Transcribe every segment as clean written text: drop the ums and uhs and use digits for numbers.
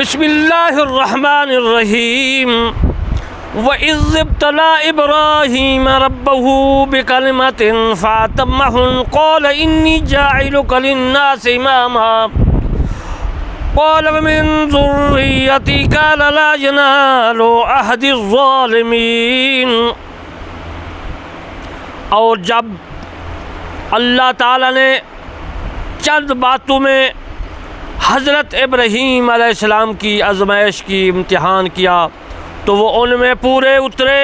بسم اللہ الرحمن الرحیم وَإِذِ ابْتَلَىٰ إِبْرَاهِيمَ رَبَّهُ بِكَلِمَةٍ فَأَتَمَّهُنَّ قَالَ إِنِّي جَاعِلُكَ لِلنَّاسِ إِمَامًا قَالَ وَمِن ذُرِّيَّتِي قَالَ لَا يَنَالُ عَهْدِي الظَّالِمِينَ۔ اور جب اللہ تعالیٰ نے چند باتوں میں حضرت ابراہیم علیہ السلام کی آزمائش کی، امتحان کیا، تو وہ ان میں پورے اترے۔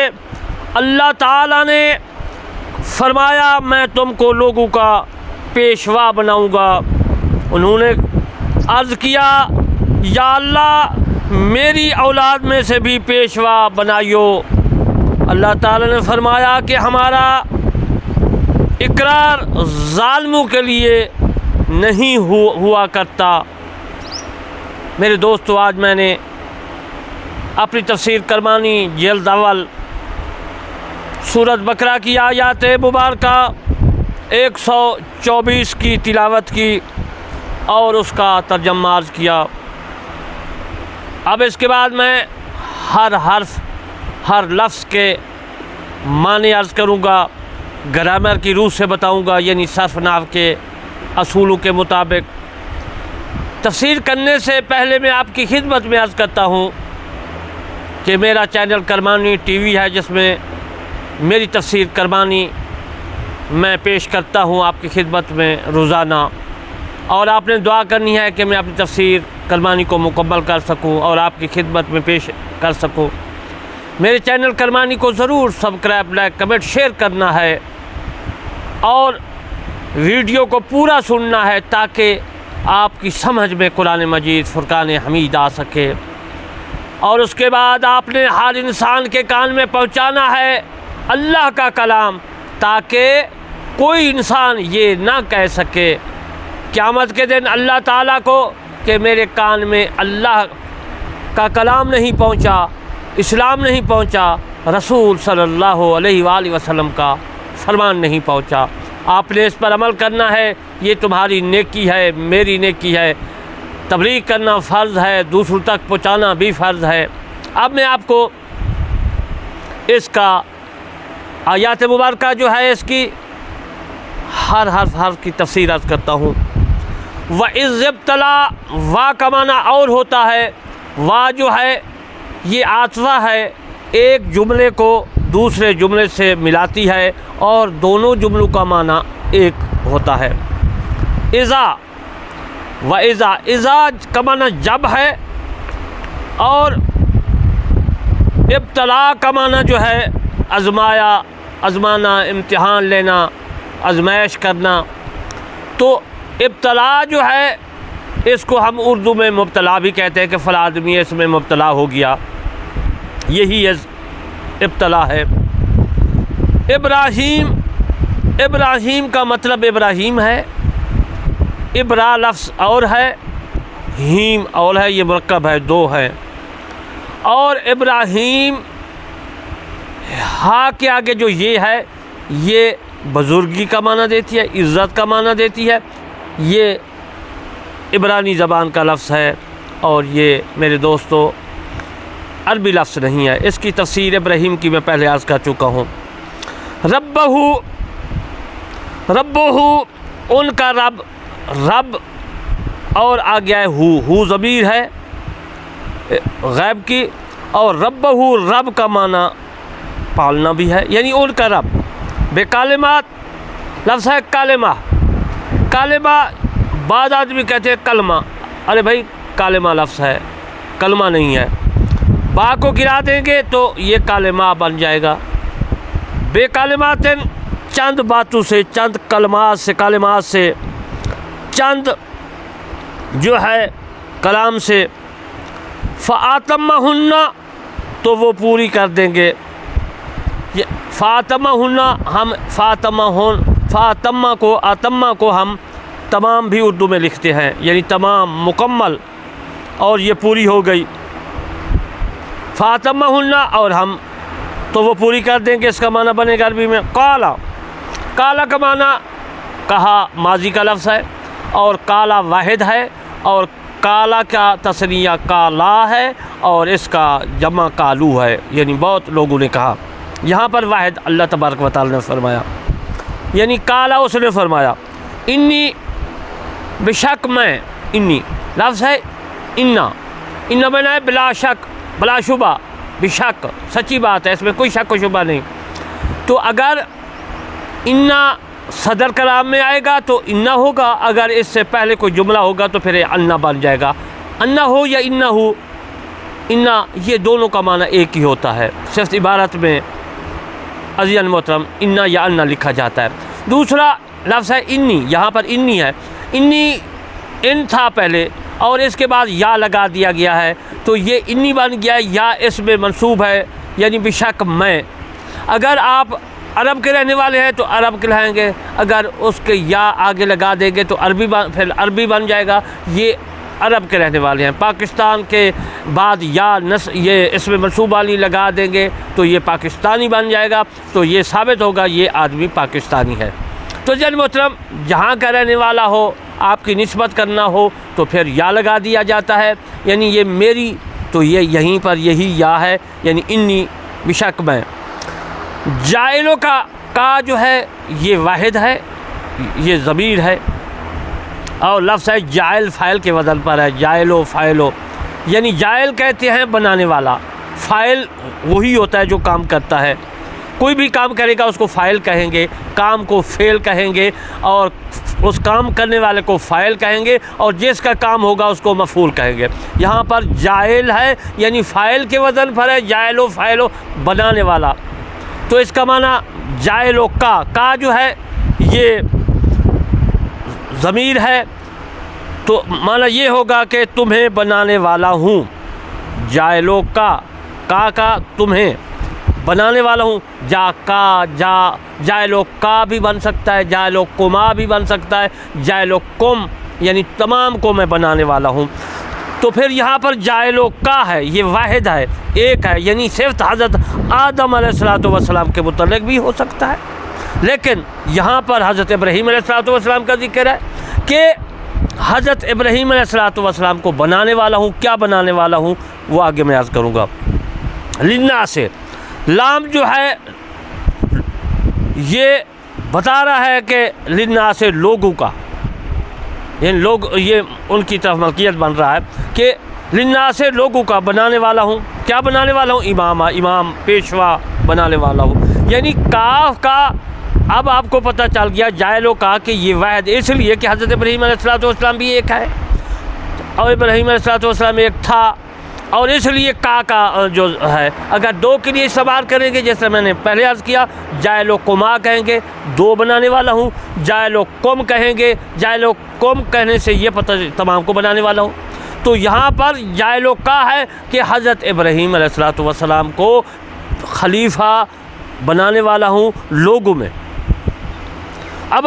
اللہ تعالیٰ نے فرمایا میں تم کو لوگوں کا پیشوا بناؤں گا۔ انہوں نے عرض کیا یا اللہ میری اولاد میں سے بھی پیشوا بنائیو۔ اللہ تعالیٰ نے فرمایا کہ ہمارا اقرار ظالموں کے لیے نہیں ہوا کرتا۔ میرے دوستو، آج میں نے اپنی تفسیر کرمانی جلد اول سورۃ بقرہ کی آیات مبارکہ 124 کی تلاوت کی اور اس کا ترجمہ عرض کیا۔ اب اس کے بعد میں ہر حرف ہر لفظ کے معنی عرض کروں گا، گرامر کی روح سے بتاؤں گا، یعنی صرف نحو کے اصولوں کے مطابق۔ تفسیر کرنے سے پہلے میں آپ کی خدمت میں عرض کرتا ہوں کہ میرا چینل کرمانی ٹی وی ہے، جس میں میری تفسیر کرمانی میں پیش کرتا ہوں آپ کی خدمت میں روزانہ، اور آپ نے دعا کرنی ہے کہ میں اپنی تفسیر کرمانی کو مکمل کر سکوں اور آپ کی خدمت میں پیش کر سکوں۔ میرے چینل کرمانی کو ضرور سبسکرائب، لائک، کمنٹ، شیئر کرنا ہے اور ویڈیو کو پورا سننا ہے تاکہ آپ کی سمجھ میں قرآن مجید فرقان حمید آ سکے۔ اور اس کے بعد آپ نے ہر انسان کے کان میں پہنچانا ہے اللہ کا کلام، تاکہ کوئی انسان یہ نہ کہہ سکے قیامت کے دن اللہ تعالیٰ کو کہ میرے کان میں اللہ کا کلام نہیں پہنچا، اسلام نہیں پہنچا، رسول صلی اللہ علیہ وآلہ وسلم کا فرمان نہیں پہنچا۔ آپ نے اس پر عمل کرنا ہے، یہ تمہاری نیکی ہے، میری نیکی ہے۔ تبلیغ کرنا فرض ہے، دوسروں تک پہنچانا بھی فرض ہے۔ اب میں آپ کو اس کا آیات مبارکہ جو ہے اس کی ہر حرف کی تفسیر عرض کرتا ہوں۔ وَإِذِ ابْتَلَىٰ، وا کا معنی اور ہوتا ہے۔ وا جو ہے یہ عاطفہ ہے، ایک جملے کو دوسرے جملے سے ملاتی ہے اور دونوں جملوں کا معنی ایک ہوتا ہے۔ اذا و اذا کا معنی جب ہے، اور ابتلا کا معنی جو ہے آزمایا، آزمانا، امتحان لینا، آزمائش کرنا۔ تو ابتلا جو ہے اس کو ہم اردو میں مبتلا بھی کہتے ہیں کہ فلاں آدمی اس میں مبتلا ہو گیا، یہی ابتلا ہے۔ ابراہیم کا مطلب ابراہیم ہے، ابرا لفظ اور ہے، ہیم اور ہے، یہ مرکب ہے، دو ہے۔ اور ابراہیم ہاں کے آگے جو یہ ہے یہ بزرگی کا معنی دیتی ہے، عزت کا معنی دیتی ہے۔ یہ عبرانی زبان کا لفظ ہے اور یہ میرے دوستو عربی لفظ نہیں ہے۔ اس کی تفسیر ابراہیم کی میں پہلے عرض کر چکا ہوں۔ ربہ ان کا رب اور آ گیا ہے ہو ضمیر ہے غیب کی، اور ربہ رب کا معنی پالنا بھی ہے، یعنی ان کا رب۔ بے کالمات لفظ ہے کالمہ، کالمہ بعض آدمی کہتے ہیں کلمہ، ارے بھائی کالمہ لفظ ہے، کلمہ نہیں ہے۔ با کو گرا دیں گے تو یہ کالمہ بن جائے گا۔ بے کالمات چند باتوں سے، چند کلمات سے، چند جو ہے کلام سے۔ فآتمہن تو وہ پوری کر دیں گے۔ فآتمہن ہم آتمہ کو ہم تمام بھی اردو میں لکھتے ہیں، یعنی تمام، مکمل، اور یہ پوری ہو گئی۔ فآتمہن اور ہم تو وہ پوری کر دیں گے، اس کا معنی بنے گا عربی میں قالا۔ قالا کا معنی کہا ماضی کا لفظ ہے، اور قالا واحد ہے، اور کالا کا تسنیہ کالا ہے اور اس کا جمع کالو ہے، یعنی بہت لوگوں نے کہا۔ یہاں پر واحد اللہ تبارک و تعالی نے فرمایا، یعنی کالا اس نے فرمایا، انی بے شک میں، انی لفظ ہے انا بنا ہے بلا شک بلا شبہ، بے شک سچی بات ہے، اس میں کوئی شک و شبہ نہیں۔ تو اگر انا صدر کلام میں آئے گا تو انا ہوگا، اگر اس سے پہلے کوئی جملہ ہوگا تو پھر انا بن جائے گا۔ انا ہو یا انا ہو، انا یہ دونوں کا معنی ایک ہی ہوتا ہے، صرف عبارت میں عزیزاً محترم انا یا انا لکھا جاتا ہے۔ دوسرا لفظ ہے انی، یہاں پر انی ہے، انی ان تھا پہلے اور اس کے بعد یا لگا دیا گیا ہے تو یہ انی بن گیا ہے، یا اس میں منصوب ہے، یعنی بے شک میں۔ اگر آپ عرب کے رہنے والے ہیں تو عرب کہلائیں گے، اگر اس کے یا آگے لگا دیں گے تو پھر عربی بن جائے گا، یہ عرب کے رہنے والے ہیں۔ پاکستان کے بعد یہ اس میں منصوب والی لگا دیں گے تو یہ پاکستانی بن جائے گا، تو یہ ثابت ہوگا یہ آدمی پاکستانی ہے۔ تو جن محترم جہاں کا رہنے والا ہو، آپ کی نسبت کرنا ہو تو پھر یا لگا دیا جاتا ہے، یعنی یہ میری، تو یہ یہیں پر یہی یا ہے، یعنی انی بے شک میں۔ جائلوں کا جو ہے یہ واحد ہے، یہ ضمیر ہے، اور لفظ ہے جائل فاعل کے وزن پر ہے، جائلو فاعلو، یعنی جائل کہتے ہیں بنانے والا، فاعل وہی ہوتا ہے جو کام کرتا ہے، کوئی بھی کام کرے گا اس کو فاعل کہیں گے، کام کو فعل کہیں گے، اور اس کام کرنے والے کو فاعل کہیں گے، اور جس کا کام ہوگا اس کو مفعول کہیں گے۔ یہاں پر جائل ہے یعنی فاعل کے وزن پر ہے، جائلو فاعلو بنانے والا، تو اس کا معنی جائلو کا جو ہے یہ ضمیر ہے، تو معنی یہ ہوگا کہ تمہیں بنانے والا ہوں، جائلو کا تمہیں بنانے والا ہوں، جائلو کا بھی بن سکتا ہے، جائلو کما بھی بن سکتا ہے، جائلو کم یعنی تمام کو میں بنانے والا ہوں۔ تو پھر یہاں پر جائلو کا ہے، یہ واحد ہے، ایک ہے، یعنی صرف حضرت آدم علیہ السلام کے متعلق بھی ہو سکتا ہے، لیکن یہاں پر حضرت ابراہیم علیہ السلام کا ذکر ہے کہ حضرت ابراہیم علیہ السلام کو بنانے والا ہوں۔ کیا بنانے والا ہوں وہ آگے میں عرض کروں گا۔ لنا سے لام جو ہے یہ بتا رہا ہے کہ لنا سے لوگوں کا، یعنی لوگ، یہ ان کی طرف ملکیت بن رہا ہے کہ لنا سے لوگوں کا بنانے والا ہوں۔ کیا بنانے والا ہوں؟ امام پیشوا بنانے والا ہوں، یعنی کاف کا اب آپ کو پتہ چل گیا جائلوں کا کہ یہ واحد اس لیے کہ حضرت ابراہیم علیہ السلام بھی ایک ہے اور ابراہیم علیہ السلام ایک تھا، اور اس لیے کا جو ہے اگر دو کے لیے استعمال کریں گے، جیسے میں نے پہلے عرض کیا، جائلو کما کہیں گے دو بنانے والا ہوں، جائلو کم کہیں گے، جائلو کم کہنے سے یہ پتہ تمام کو بنانے والا ہوں۔ تو یہاں پر جائلو کا ہے کہ حضرت ابراہیم علیہ السلام کو خلیفہ بنانے والا ہوں لوگوں میں۔ اب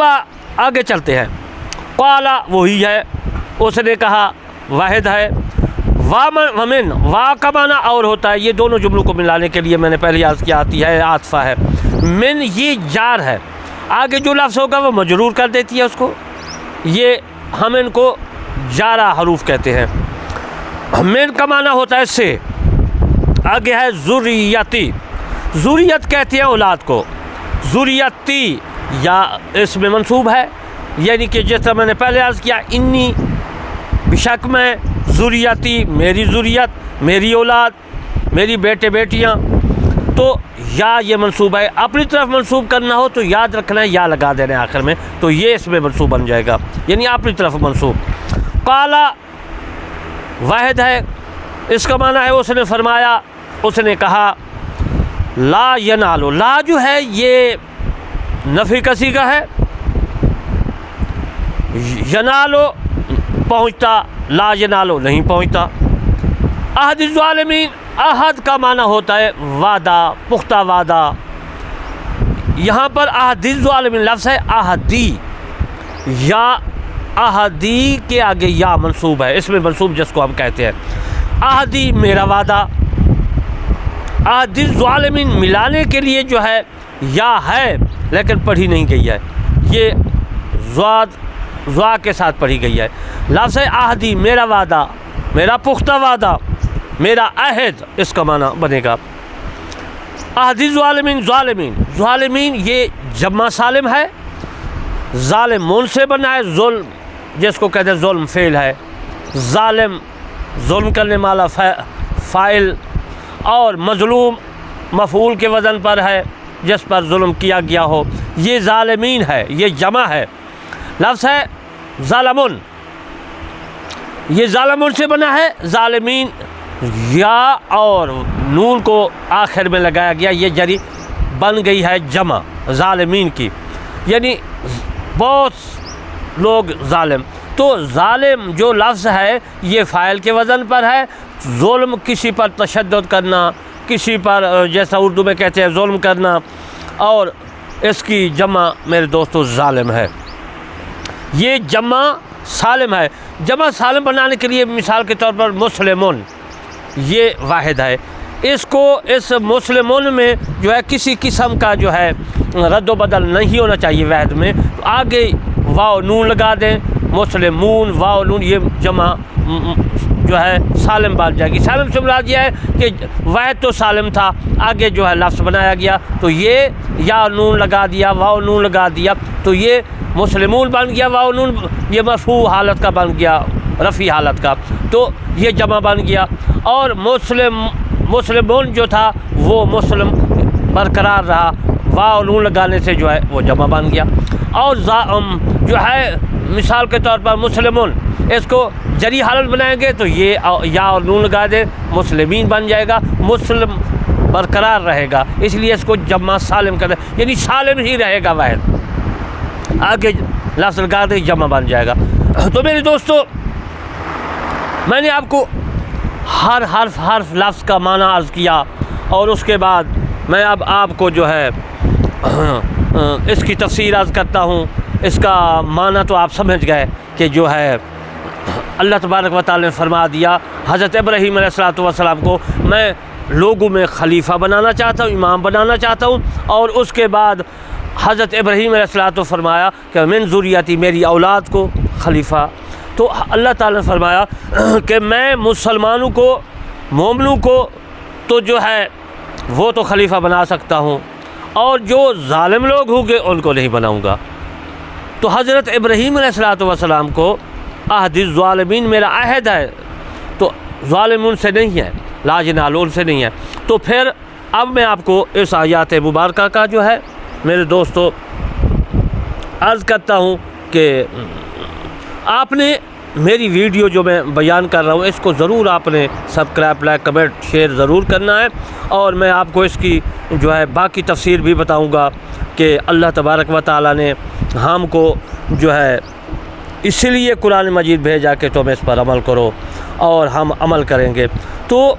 آگے چلتے ہیں۔ قالا وہی ہے، اس نے کہا، واحد ہے۔ ومن وا کا معنی اور ہوتا ہے، یہ دونوں جملوں کو ملانے کے لیے میں نے پہلے عرض کیا آتی ہے، عاطفہ ہے۔ من یہ جار ہے، آگے جو لفظ ہوگا وہ مجرور کر دیتی ہے اس کو، یہ ہم ان کو جارہ حروف کہتے ہیں۔ من کا معنی ہوتا ہے سے، آگے ہے ذریتی، ذریت کہتے ہیں اولاد کو، ذریتی یا اس میں منصوب ہے، یعنی کہ جس طرح میں نے پہلے عرض کیا، انی بشک میں، ذریتی میری ذریت، میری اولاد، میری بیٹے بیٹیاں، تو یا یہ منصوب ہے، اپنی طرف منصوب کرنا ہو تو یاد رکھنا ہے یا لگا دینا ہے آخر میں، تو یہ اس میں منصوب بن جائے گا، یعنی اپنی طرف منصوب۔ قالا واحد ہے، اس کا معنی ہے اس نے فرمایا، اس نے کہا، لا ینالو، لا جو ہے یہ نفی کا صیغہ ہے، ینالو پہنچتا، لا ینالو نہیں پہنچتا۔ عہد الظالمین، عہد کا معنی ہوتا ہے وعدہ، پختہ وعدہ، یہاں پر عہد الظالمین لفظ ہے عہدی، یا عہدی کے آگے یا منصوب ہے، اس میں منصوب جس کو ہم کہتے ہیں، عہدی میرا وعدہ، عہد الظالمین ملانے کے لیے جو ہے یا ہے لیکن پڑھی نہیں گئی ہے، یہ ضاد ضا کے ساتھ پڑھی گئی ہے۔ لفظ عہدی میرا وعدہ، میرا پختہ وعدہ، میرا عہد، اس کا معنی بنے گا عہدی ظالمین، ظالمین یہ جمع سالم ہے، ظالمون سے بنا ہے، ظلم جس کو کہتے ہیں ظلم فعل ہے، ظالم ظلم کرنے والا فاعل، اور مظلوم مفعول کے وزن پر ہے جس پر ظلم کیا گیا ہو، یہ ظالمین ہے، یہ جمع ہے۔ لفظ ہے ظالمون، یہ ظالمون سے بنا ہے، ظالمین یا اور نون کو آخر میں لگایا گیا، یہ جری بن گئی ہے جمع ظالمین کی، یعنی بہت لوگ ظالم۔ تو ظالم جو لفظ ہے یہ فاعل کے وزن پر ہے، ظلم کسی پر تشدد کرنا، کسی پر جیسا اردو میں کہتے ہیں ظلم کرنا، اور اس کی جمع میرے دوستو ظالم ہے، یہ جمع سالم ہے۔ جمع سالم بنانے کے لیے مثال کے طور پر مسلمون یہ واحد ہے، اس کو اس مسلمون میں جو ہے کسی قسم کا جو ہے رد و بدل نہیں ہونا چاہیے واحد میں، آگے واو نون لگا دیں، مسلمون واو نون، یہ جمع جو ہے سالم بن جائے گی۔ سالم سے مراد یہ ہے کہ واحد تو سالم تھا، آگے جو ہے لفظ بنایا گیا تو یہ یا نون لگا دیا، واو نون لگا دیا تو یہ مسلمون بن گیا، واو نون یہ مرفوع حالت کا بن گیا، رفیع حالت کا، تو یہ جمع بن گیا۔ اور مسلمون جو تھا وہ مسلم برقرار رہا، واو نون لگانے سے جو ہے وہ جمع بن گیا۔ اور جو ہے مثال کے طور پر مسلمون، اس کو جری حالت بنائیں گے تو یہ یا اور نون لگا دیں، مسلمین بن جائے گا، مسلم برقرار رہے گا، اس لیے اس کو جمع سالم کریں، یعنی سالم ہی رہے گا واحد، آگے لفظ لگا دیں جمع بن جائے گا۔ تو میرے دوستو میں نے آپ کو ہر حرف لفظ کا معنی عرض کیا، اور اس کے بعد میں اب آپ کو جو ہے اس کی تفسیر عرض کرتا ہوں۔ اس کا معنی تو آپ سمجھ گئے کہ جو ہے اللہ تبارک و تعالی نے فرما دیا حضرت ابراہیم علیہ السلام کو میں لوگوں میں خلیفہ بنانا چاہتا ہوں، امام بنانا چاہتا ہوں، اور اس کے بعد حضرت ابراہیم علیہ السلام فرمایا کہ من ذریتی، میری اولاد کو خلیفہ۔ تو اللہ تعالی نے فرمایا کہ میں مسلمانوں کو، مومنوں کو تو جو ہے وہ تو خلیفہ بنا سکتا ہوں، اور جو ظالم لوگ ہوں گے ان کو نہیں بناؤں گا۔ تو حضرت ابراہیم علیہ السلام کو عہد الظالمین میرا عہد ہے، تو ظالم ان سے نہیں ہے، لا ینال ان سے نہیں ہے۔ تو پھر اب میں آپ کو اس آیات مبارکہ کا جو ہے میرے دوستو عرض کرتا ہوں کہ آپ نے میری ویڈیو جو میں بیان کر رہا ہوں اس کو ضرور آپ نے سبسکرائب، لائک، کمنٹ، شیئر ضرور کرنا ہے، اور میں آپ کو اس کی جو ہے باقی تفسیر بھی بتاؤں گا کہ اللہ تبارک و تعالیٰ نے ہم کو جو ہے اس لیے قرآن مجید بھیجا کہ تم اس پر عمل کرو، اور ہم عمل کریں گے۔ تو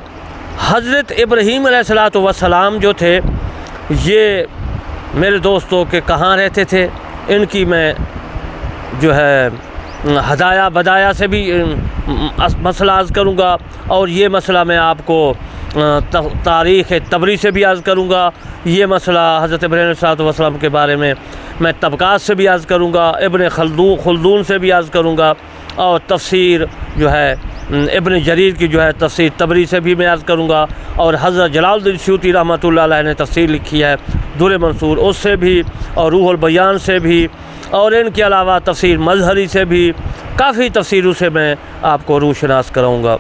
حضرت ابراہیم علیہ السلام جو تھے یہ میرے دوستوں کے کہاں رہتے تھے، ان کی میں جو ہے ہدایہ بدایہ سے بھی مسئلہ عرض کروں گا، اور یہ مسئلہ میں آپ کو تاریخ طبری سے بھی عرض کروں گا، یہ مسئلہ حضرت ابراہیم علیہ السلام کے بارے میں طبقات سے بھی عرض کروں گا، ابن خلدون سے بھی عرض کروں گا، اور تفسیر جو ہے ابن جریر کی جو ہے تفسیر طبری سے بھی میں عرض کروں گا، اور حضرت جلال الدین سیوطی رحمۃ اللہ علیہ نے تفسیر لکھی ہے در منصور، اس سے بھی، اور روح البیان سے بھی، اور ان کے علاوہ تفسیر مظہری سے بھی، کافی تفسیروں سے میں آپ کو روشناس کراؤں گا۔